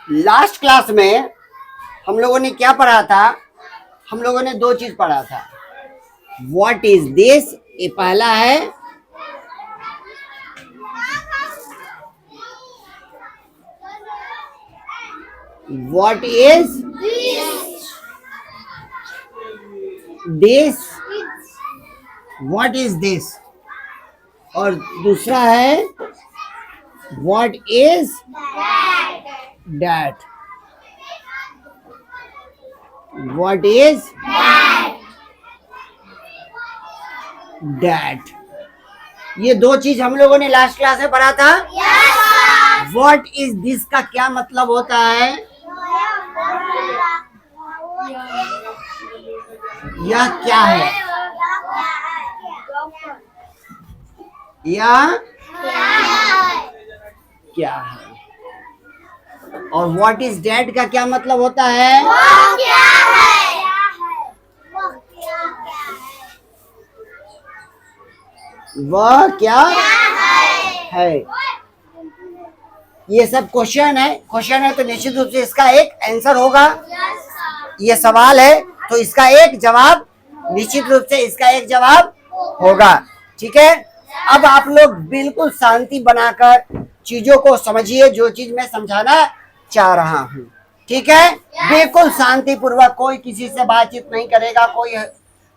Last class में हम लोगों ने क्या पढ़ा था? हम लोगों ने दो चीज पढ़ा था। व्हाट इज दिस, ये पहला है। What is this, what is this. और दूसरा है what is that, what is that. ये दो चीज हम लोगों ने लास्ट क्लास में पढ़ा था। व्हाट इज दिस का क्या मतलब होता है? यह क्या है, यह क्या है। और व्हाट इज डैट का क्या मतलब होता है? वह क्या है। ये सब क्वेश्चन है तो निश्चित रूप से इसका एक आंसर होगा। ये सवाल है तो इसका एक जवाब, निश्चित रूप से इसका एक जवाब होगा। ठीक है, अब आप लोग बिल्कुल शांति बनाकर चीजों को समझिए, जो चीज मैं समझाना चाह रहा हूँ। ठीक है, बिल्कुल शांति पूर्वक, कोई किसी से बातचीत नहीं करेगा, कोई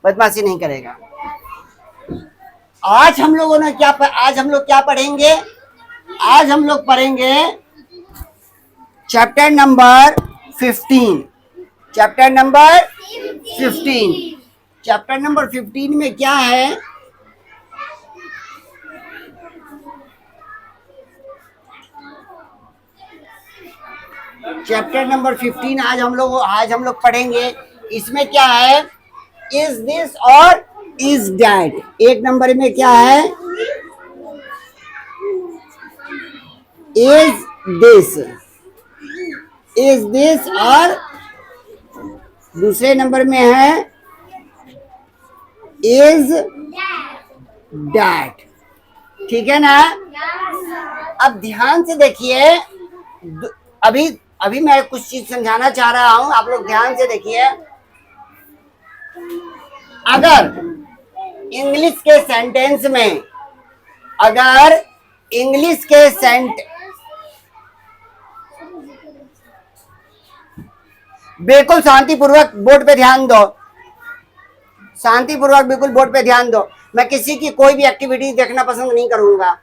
बदमाशी नहीं करेगा। आज हम लोग क्या पढ़ेंगे? आज हम लोग पढ़ेंगे chapter number 15। Chapter number 15। Chapter number 15 में क्या है? चैप्टर नंबर 15 आज हम लोग पढ़ेंगे। इसमें क्या है? इज दिस और इज दैट। एक नंबर में क्या है? Is this, is this. और दूसरे नंबर में है इज दैट। ठीक है ना? अब ध्यान से देखिए, अभी मैं कुछ चीज समझाना चाह रहा हूं, आप लोग ध्यान से देखिए। अगर इंग्लिश के सेंटेंस में, अगर इंग्लिश के बिल्कुल शांतिपूर्वक बोर्ड पे ध्यान दो, शांतिपूर्वक बिल्कुल बोर्ड पे ध्यान दो। मैं किसी की कोई भी एक्टिविटी देखना पसंद नहीं करूंगा।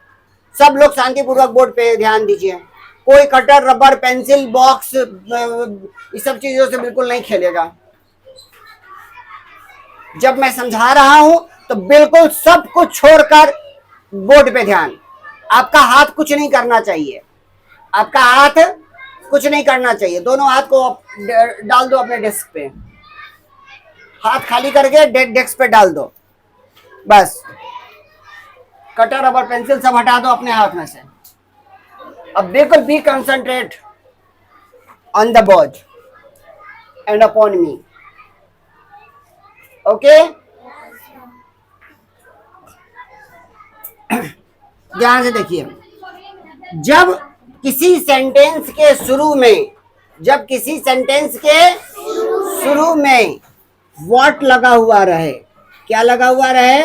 सब लोग शांतिपूर्वक बोर्ड पे ध्यान दीजिए। कोई कटर, रबर, पेंसिल, बॉक्स, इस सब चीजों से बिल्कुल नहीं खेलेगा। जब मैं समझा रहा हूं तो बिल्कुल सब कुछ छोड़कर बोर्ड पे ध्यान। आपका हाथ कुछ नहीं करना चाहिए, आपका हाथ कुछ नहीं करना चाहिए। दोनों हाथ को डाल दो अपने डेस्क पे, हाथ खाली करके डेस्क पे डाल दो। बस कटर, रबर, पेंसिल सब हटा दो अपने हाथ में से। अब बिल्कुल be concentrate on the board and upon me. Okay, ध्यान से देखिए। जब किसी सेंटेंस के शुरू में, जब किसी सेंटेंस के शुरू में व्हाट लगा हुआ रहे, क्या लगा हुआ रहे?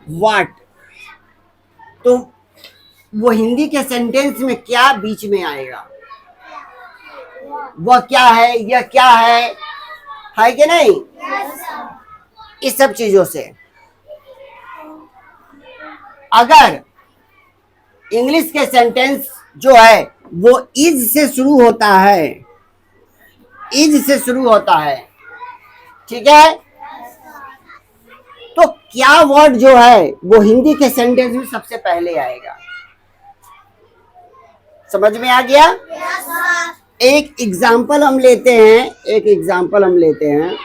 व्हाट। तो वो हिंदी के सेंटेंस में क्या बीच में आएगा? वह क्या है, यह क्या है कि नहीं? इस सब चीजों से। अगर इंग्लिश के सेंटेंस जो है वो इज से शुरू होता है, इज से शुरू होता है, ठीक है, तो क्या वर्ड जो है वो हिंदी के सेंटेंस में सबसे पहले आएगा? समझ में आ गया? एक एग्जाम्पल हम लेते हैं, एक एग्जाम्पल हम लेते हैं।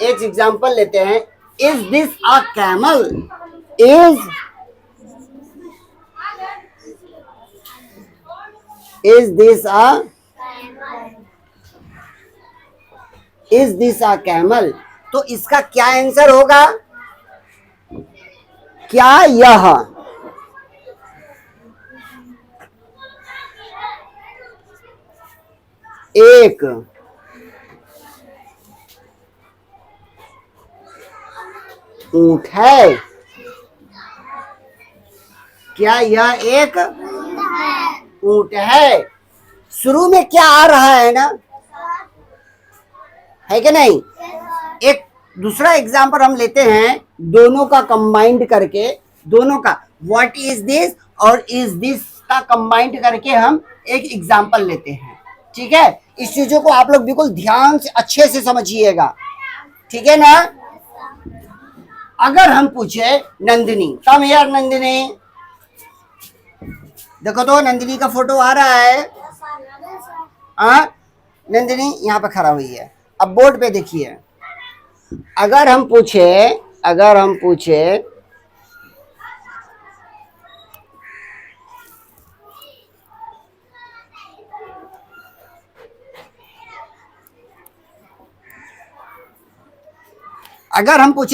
एक एग्जाम्पल लेते हैं। Is this a camel? Is this a camel? तो इसका क्या आंसर होगा? क्या यह एक ऊंट है? क्या यह एक ऊंट है? शुरू में क्या आ रहा है ना, है कि नहीं? एक दूसरा एग्जांपल हम लेते हैं, दोनों का कंबाइंड करके, दोनों का व्हाट इज दिस और इज दिस का कंबाइंड करके हम एक एग्जांपल लेते हैं। ठीक है, इस चीजों को आप लोग बिल्कुल ध्यान से अच्छे से समझिएगा, ठीक है ना? अगर हम पूछे नंदिनी, कम हियर नंदिनी, देखो तो नंदिनी का फोटो आ रहा है। नंदिनी यहाँ पे खड़ा हुई है। अब बोर्ड पे देखिए, अगर हम पूछे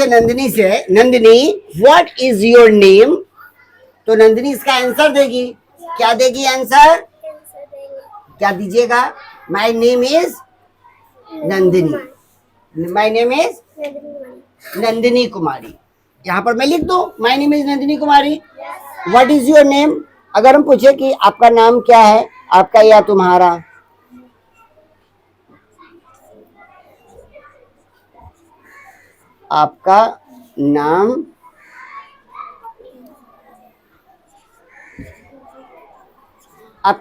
नंदिनी से, Nandini what is your name, तो नंदिनी इसका आंसर देगी। क्या देगी आंसर? क्या दीजिएगा? My name is Nandini, my name is Nandini Kumari. यहाँ पर मैं लिख दो my name is Nandini Kumari. What is your name, अगर हम पूछे कि आपका नाम क्या है, आपका या तुम्हारा, आपका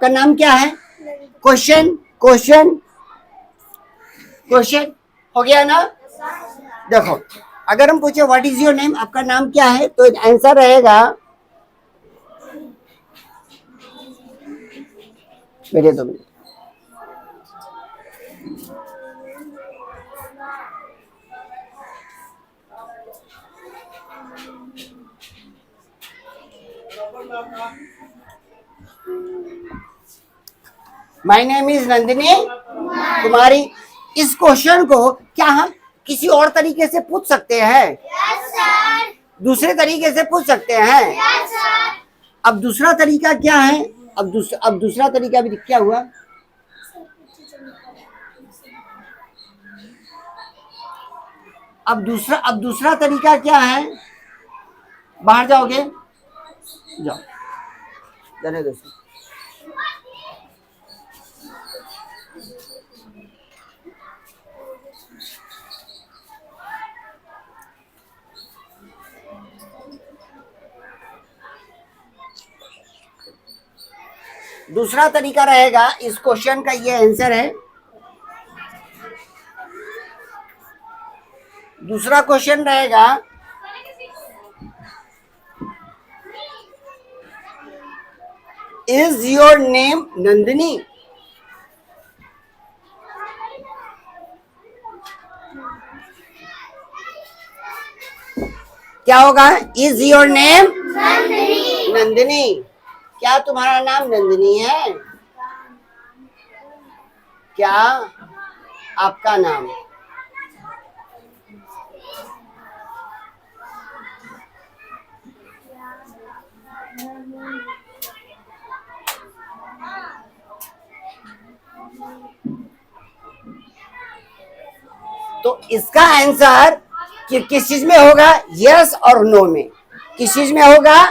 नाम क्या है? क्वेश्चन हो गया ना? देखो, अगर हम पूछे व्हाट इज योर नेम, आपका नाम क्या है, तो आंसर रहेगा, मेरे 2 minute, my name is Nandini Kumari. इस क्वेश्चन को क्या हम किसी और तरीके से पूछ सकते हैं? दूसरे तरीके से पूछ सकते हैं। अब दूसरा तरीका क्या है? अब दूसरा तरीका भी क्या हुआ? अब दूसरा तरीका क्या है? बाहर जाओगे, जाओ, जाने दो। दूसरा तरीका रहेगा, इस क्वेश्चन का ये आंसर है। दूसरा क्वेश्चन रहेगा, इज योर नेम नंदिनी? क्या होगा? इज योर नेम नंदिनी, क्या तुम्हारा नाम नंदिनी है? क्या आपका नाम? तो इसका आंसर किस चीज में होगा? यस और नो में। किस चीज में होगा?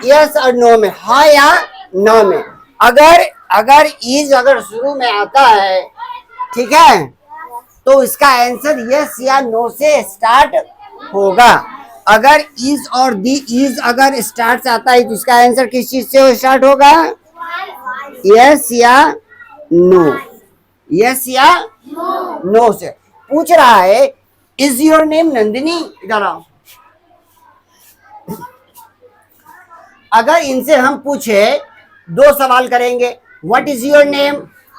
यस और नो में, हाँ या नो में। अगर इज अगर शुरू में आता है, ठीक है, तो इसका आंसर यस या नो से स्टार्ट होगा। अगर इज और दी इज अगर स्टार्ट आता है, तो इसका आंसर किस चीज से स्टार्ट होगा? यस या नो, यस या नो से। पूछ रहा है इज योर नेम नंदिनी, इधर आओ। अगर इनसे हम पूछे, 2 सवाल करेंगे, what is your name,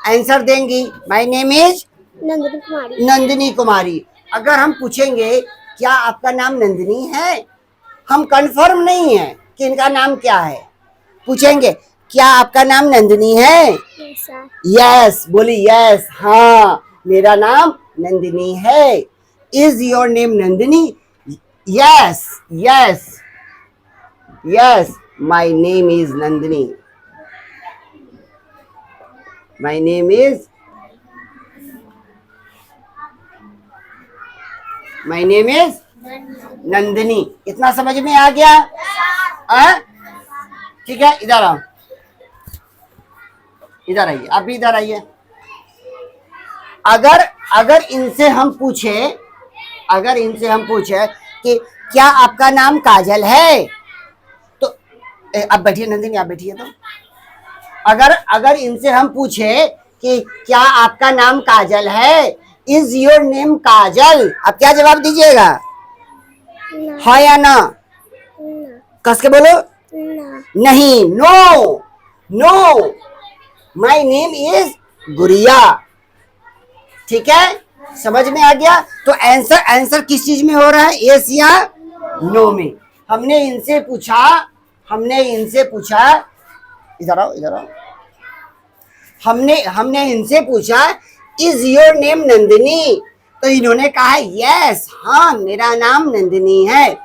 answer देंगी माय नेम इज नंदिनी कुमारी। अगर हम पूछेंगे क्या आपका नाम नंदिनी है, हम कंफर्म नहीं है कि इनका नाम क्या है, पूछेंगे क्या आपका नाम नंदिनी है? यस, बोली यस, हाँ मेरा नाम नंदिनी है। Is your name Nandini? Yes, yes, Yes, my name is Nandini. My name is Nandini. इतना समझ में आ गया? ठीक है, इधर आओ, इधर आइए, आप भी इधर आइए। अगर इनसे हम पूछे कि क्या आपका नाम काजल है, तो आप बैठिए नंदिनी, आप बैठिए। तो अगर इनसे हम पूछे कि क्या आपका नाम काजल है, इज योर नेम काजल, आप क्या जवाब दीजिएगा? हाँ या ना? कस के बोलो। नहीं, नो, माई नेम इज गुड़िया। ठीक है, समझ में आ गया? तो आंसर किस चीज में हो रहा है, यस या नो में? हमने इनसे पूछा, इधर आओ, हमने इनसे पूछा इज योर नेम नंदिनी, तो इन्होंने कहा यस, हाँ मेरा नाम नंदिनी है।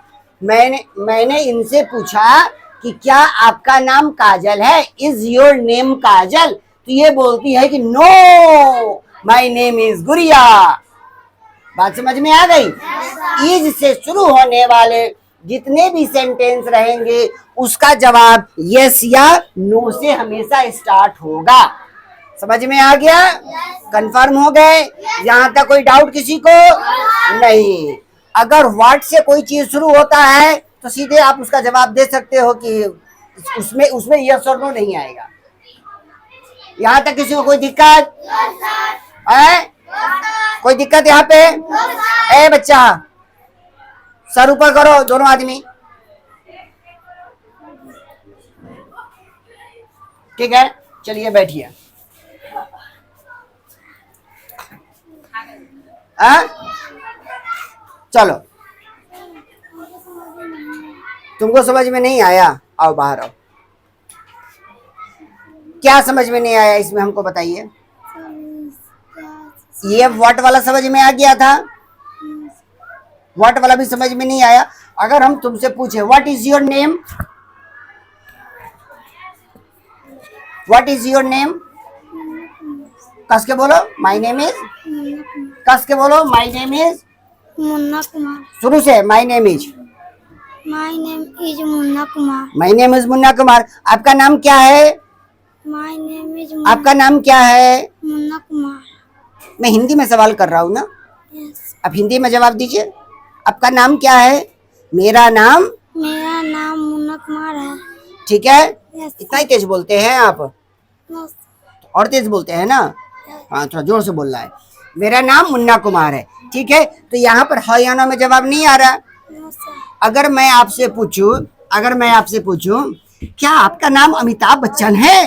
मैंने इनसे पूछा कि क्या आपका नाम काजल है, इज योर नेम काजल, तो ये बोलती है कि नो, माय नेम इज गुड़िया। बात समझ में आ गई? इज से शुरू होने वाले जितने भी सेंटेंस रहेंगे उसका जवाब यस या नो से हमेशा स्टार्ट होगा। समझ में आ गया? कंफर्म हो गए? यहाँ तक कोई डाउट किसी को नहीं? अगर व्हाट से कोई चीज शुरू होता है तो सीधे आप उसका जवाब दे सकते हो कि उसमें यस और नो नहीं आएगा। यहाँ तक किसी को कोई दिक्कत है? कोई दिक्कत यहाँ पे? ए बच्चा, सर ऊपर करो दोनों आदमी। ठीक है, चलिए बैठिए। चलो, तुमको समझ में नहीं आया? आओ बाहर आओ। क्या समझ में नहीं आया इसमें, हमको बताइए। ये व्हाट वाला समझ में आ गया था? व्हाट वाला भी समझ में नहीं आया? अगर हम तुमसे पूछे what is your name, what is your name, कस के बोलो माय नेम इज, कस के बोलो my name is Munna Kumar. शुरू से my name is Munna Kumar. My name is Munna Kumar. आपका नाम क्या है? माय नेम इज आपका नाम क्या है? मुन्ना कुमार। मैं हिंदी में सवाल कर रहा हूँ ना, आप हिंदी में जवाब दीजिए। आपका नाम क्या है? मेरा नाम मुन्ना कुमार है। ठीक है, इतना ही तेज बोलते हैं आप? और तेज बोलते हैं ना? हाँ, थोड़ा जोर से बोलना है। मेरा नाम मुन्ना कुमार है। ठीक है, तो यहाँ पर हाँ या ना में जवाब नहीं आ रहा। अगर मैं आपसे पूछूं क्या आपका नाम अमिताभ बच्चन है,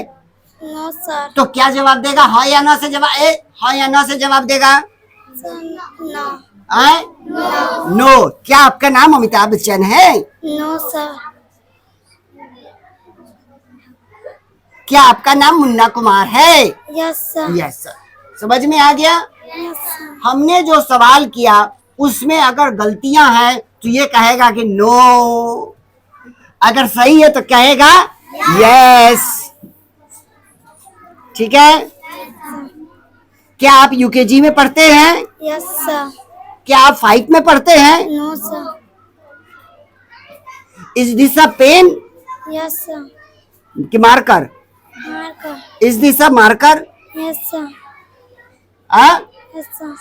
नो सर। तो क्या जवाब देगा? हाँ या ना से जवाब, हाँ या ना से जवाब देगा? नो। क्या आपका नाम अमिताभ बच्चन है? No sir. क्या आपका नाम मुन्ना कुमार है? Yes sir. Yes sir. समझ में आ गया? Yes sir. हमने जो सवाल किया उसमें अगर गलतियां हैं तो ये कहेगा कि नो, अगर सही है तो कहेगा यस। ठीक है? क्या आप यूकेजी में पढ़ते हैं? Yes sir. क्या आप 5 में पढ़ते हैं? No sir. Is this a pen? Yes sir. कि marker? Marker. Is this a marker? Yes sir. Yes sir.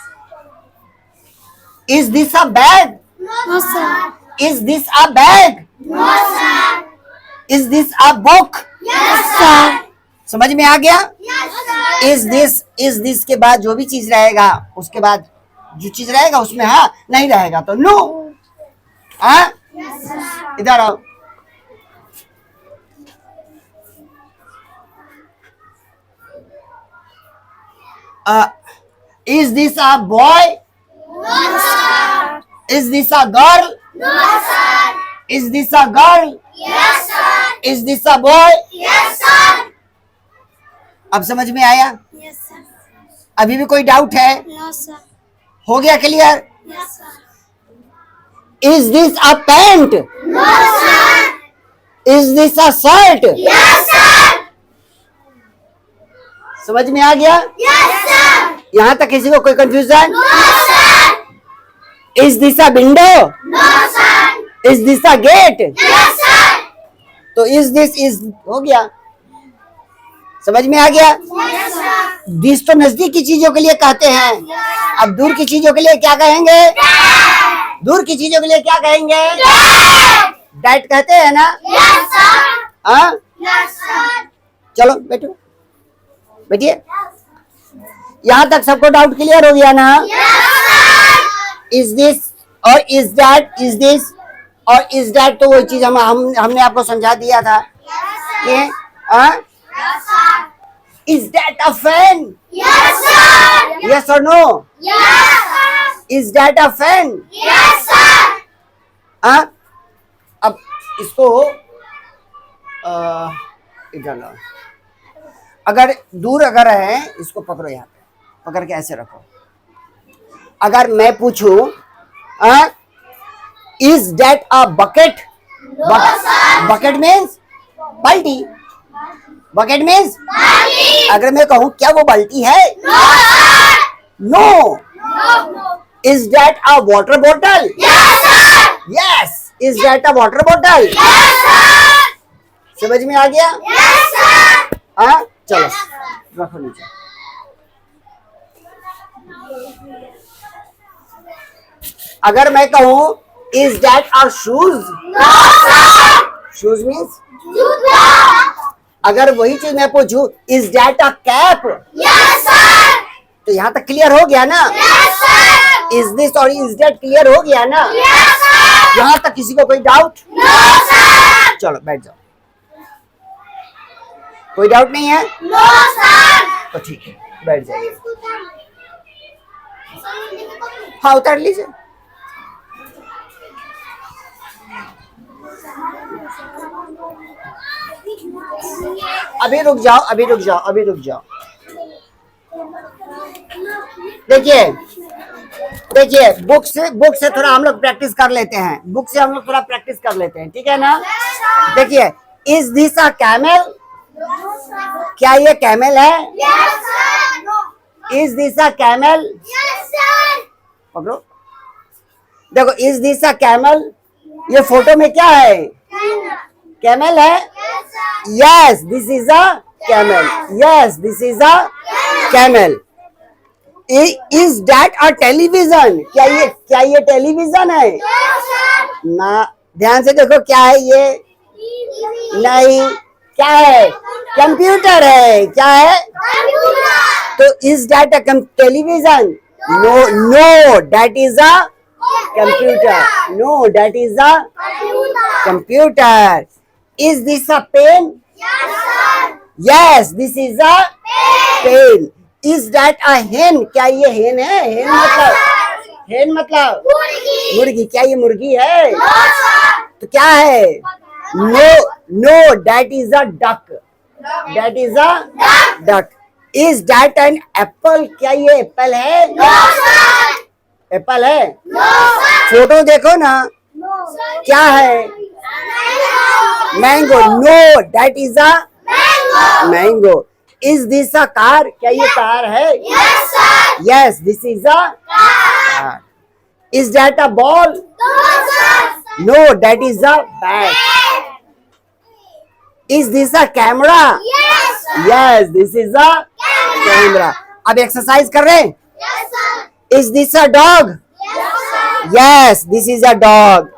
Is this a bag? No sir. Is this a bag? No sir. Is this a book? Yes sir. समझ में आ गया? Is this के बाद जो भी चीज रहेगा उसके बाद जो चीज रहेगा उसमें हाँ, नहीं रहेगा तो नो। इधर आओ। Is this a boy? No sir. Is this a girl? No sir. Is this a girl? Yes sir. Is this a boy? Yes sir. अब समझ में आया? Yes sir. अभी भी कोई डाउट है? No sir. हो गया clear? Yes sir. Is this a pant? No sir. Is this a shirt? Yes, sir. समझ में आ गया? Yes, sir. यहां तक किसी को कोई confusion? No, sir. Is this a window? No, sir. Is this a gate? Yes, sir. तो इज दिस इज हो गया, समझ में आ गया? Yes, sir. दिस तो नजदीक की चीजों के लिए कहते हैं, अब दूर की चीजों के लिए क्या कहेंगे? दूर की चीजों के लिए क्या कहेंगे? दैट कहते हैं ना? Yes, sir. हाँ, Yes, sir. चलो बैठो, बैठिए। यहां तक सबको डाउट क्लियर हो गया ना? Yes, sir. इज दिस और इज दैट, इज दिस और इज दैट तो वही चीज हमने आपको समझा दिया था कि Yes, sir. Is that a fan? Yes, sir. Yes और no? Yes, sir. Is that a fan? Yes, sir. अब इसको इधर लाओ। अगर दूर अगर है, इसको पकड़ो, यहाँ पे पकड़ के ऐसे रखो। अगर मैं पूछूं is that a bucket? No, sir. Bucket means बाल्टी, बकेट मीन्स Daddy. अगर मैं कहूं क्या वो बाल्टी है? No, sir. No. No. Is that a water bottle? Yes, sir. Yes. Is that a water bottle? Yes, sir. समझ में आ गया? Yes, sir. चलो रखो नीचे। अगर मैं कहूं is that are shoes? No, sir. Shoes means Juta. अगर वही चीज मैं पूछूं is that a cap? Yes, sir. तो यहाँ तक क्लियर हो गया ना? Yes, sir. इज दिस और इज दैट क्लियर हो गया ना? Yes, sir. यहाँ तक किसी को कोई डाउट? No, sir. चलो बैठ जाओ, कोई डाउट नहीं है No, sir. तो ठीक है, बैठ जाइए। हाँ उतार लीजिए। अभी रुक जाओ, अभी रुक जाओ, अभी रुक जाओ। देखिए देखिए, बुक से थोड़ा हम लोग प्रैक्टिस कर लेते हैं, बुक से हम लोग थोड़ा प्रैक्टिस कर लेते हैं, ठीक है ना? देखिए, इज दिस अ कैमल? क्या ये कैमल है? Yes, sir. No. Is this a camel? Yes, sir. पकड़ो, देखो, इज दिस अ कैमल? ये फोटो में क्या है? कैमल है? Yes, sir. Yes, this is a camel. Yes, this is a camel. Is that a television? क्या ये television है? Yes, sir. ना, ध्यान से देखो, क्या है ये? नहीं, क्या है? कंप्यूटर है। क्या है? Computer. तो is that a television? No no, that is a computer. No, that is a Computer. Computer. Is this a pen? Yes, sir. Yes, this is a pen. Is that a hen? क्या ये हेन है? हेन मतलब Murgi. मुर्गी। क्या ये मुर्गी है? No, sir. तो क्या है? No no, that is a duck. That is a duck. Is that an apple? क्या ये एप्पल है? No, sir. एप्पल है? No, sir. फोटो देखो ना, No, sir. क्या है? Mango. Mango. No, that is a Mango. Mango. Is this a car? क्या ये कार है? Yes, sir. Yes, this is a Car. Car. Is that a ball? No, sir. No, that is a bat. Is this a camera? Yes, sir. Yes, this is a camera. अब exercise कर रहे हैं। Yes, sir. Is this a dog? Yes, sir. Yes, this is a dog.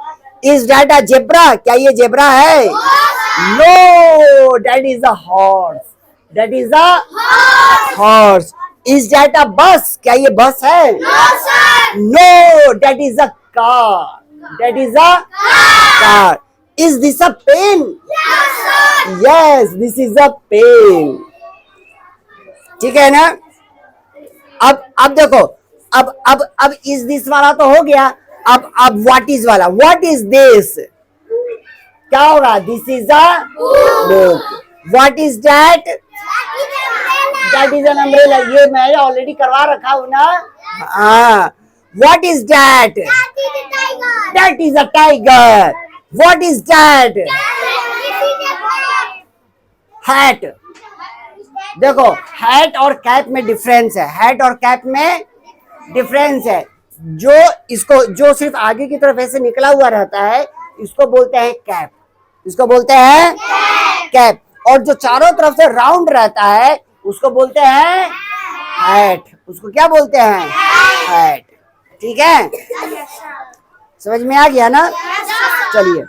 Is that a zebra? क्या ये zebra है? No, sir. No, that is a horse. That is a Horse. Horse. Is that a bus? क्या ये bus है? No, sir. No, that is a car. That is a car. Is this a pen? Yes, sir. Yes, this is a pen. ठीक है ना? अब देखो, अब is this वाला तो हो गया। अब व्हाट इज वाला, व्हाट इज दिस? क्या होगा? This is a book. What is that? That is an umbrella. ये मैं ऑलरेडी करवा रखा हूं ना। हाँ। What is that? That is a tiger. What is that? Hat. देखो हैट और कैप में डिफरेंस है, हैट और कैप में डिफरेंस है। जो इसको जो सिर्फ आगे की तरफ ऐसे निकला हुआ रहता है इसको बोलते हैं कैप, इसको बोलते हैं कैप। और जो चारों तरफ से राउंड रहता है उसको बोलते हैं हैट, उसको क्या बोलते हैं हैट। ठीक है, समझ में आ गया ना? चलिए